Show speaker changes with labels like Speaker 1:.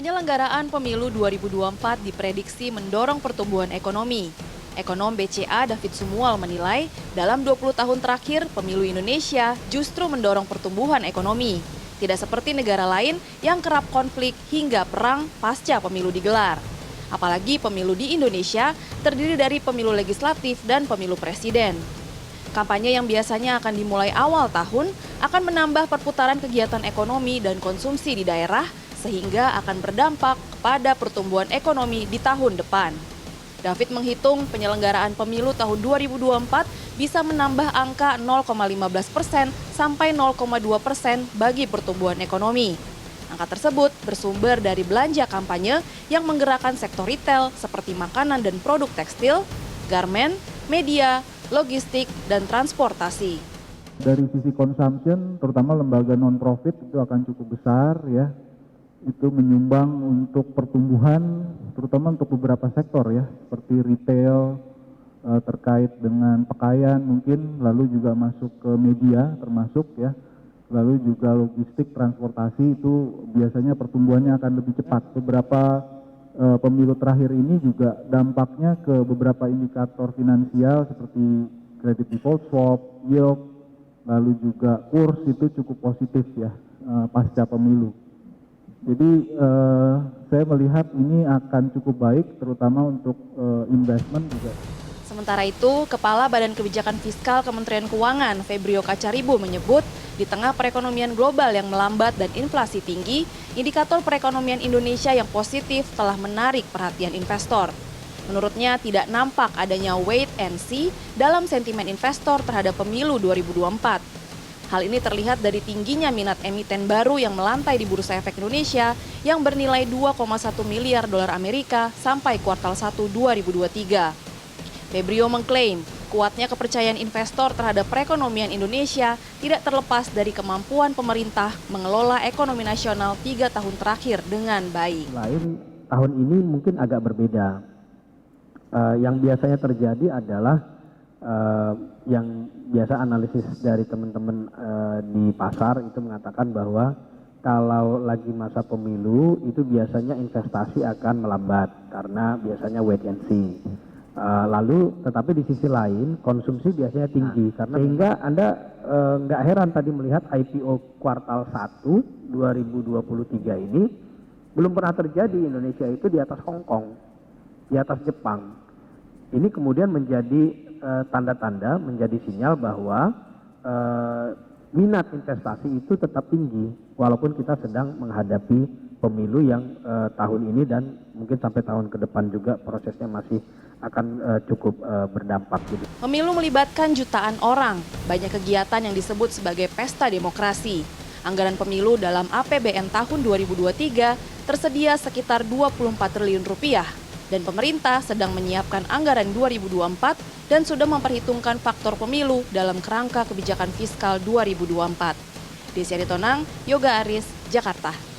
Speaker 1: Penyelenggaraan Pemilu 2024 diprediksi mendorong pertumbuhan ekonomi. Ekonom BCA David Sumual menilai, dalam 20 tahun terakhir, pemilu Indonesia justru mendorong pertumbuhan ekonomi. Tidak seperti negara lain yang kerap konflik hingga perang pasca pemilu digelar. Apalagi pemilu di Indonesia terdiri dari pemilu legislatif dan pemilu presiden. Kampanye yang biasanya akan dimulai awal tahun akan menambah perputaran kegiatan ekonomi dan konsumsi di daerah sehingga akan berdampak kepada pertumbuhan ekonomi di tahun depan. David menghitung penyelenggaraan pemilu tahun 2024 bisa menambah angka 0,15% sampai 0,2% bagi pertumbuhan ekonomi. Angka tersebut bersumber dari belanja kampanye yang menggerakkan sektor retail seperti makanan dan produk tekstil, garmen, media, logistik, dan transportasi.
Speaker 2: Dari sisi consumption, terutama lembaga non-profit itu akan cukup besar ya. Itu menyumbang untuk pertumbuhan, terutama untuk beberapa sektor ya, seperti retail, terkait dengan pakaian mungkin, lalu juga masuk ke media termasuk ya, lalu juga logistik, transportasi itu biasanya pertumbuhannya akan lebih cepat. Beberapa pemilu terakhir ini juga dampaknya ke beberapa indikator finansial seperti credit default swap, yield, lalu juga kurs itu cukup positif ya pasca pemilu. Jadi saya melihat ini akan cukup baik terutama untuk investment juga.
Speaker 1: Sementara itu, Kepala Badan Kebijakan Fiskal Kementerian Keuangan Febrio Kacaribu menyebut, di tengah perekonomian global yang melambat dan inflasi tinggi, indikator perekonomian Indonesia yang positif telah menarik perhatian investor. Menurutnya tidak nampak adanya wait and see dalam sentimen investor terhadap pemilu 2024. Hal ini terlihat dari tingginya minat emiten baru yang melantai di Bursa Efek Indonesia yang bernilai 2,1 miliar dolar Amerika sampai kuartal 1 2023. Febrio mengklaim kuatnya kepercayaan investor terhadap perekonomian Indonesia tidak terlepas dari kemampuan pemerintah mengelola ekonomi nasional 3 tahun terakhir dengan baik.
Speaker 3: Lain tahun ini mungkin agak berbeda. Yang biasanya terjadi adalah yang biasa analisis dari teman-teman di pasar itu mengatakan bahwa kalau lagi masa pemilu itu biasanya investasi akan melambat karena biasanya wait and see. Lalu tetapi di sisi lain konsumsi biasanya tinggi karena sehingga Anda nggak heran tadi melihat IPO kuartal 1 2023 ini belum pernah terjadi Indonesia itu di atas Hong Kong, di atas Jepang. Ini kemudian menjadi tanda-tanda, menjadi sinyal bahwa minat investasi itu tetap tinggi walaupun kita sedang menghadapi pemilu yang tahun ini dan mungkin sampai tahun ke depan juga prosesnya masih akan cukup berdampak.
Speaker 1: Pemilu melibatkan jutaan orang, banyak kegiatan yang disebut sebagai pesta demokrasi. Anggaran pemilu dalam APBN tahun 2023 tersedia sekitar 24 triliun rupiah. Dan pemerintah sedang menyiapkan anggaran 2024 dan sudah memperhitungkan faktor pemilu dalam kerangka kebijakan fiskal 2024. Desi Aritonang, Yoga Aris, Jakarta.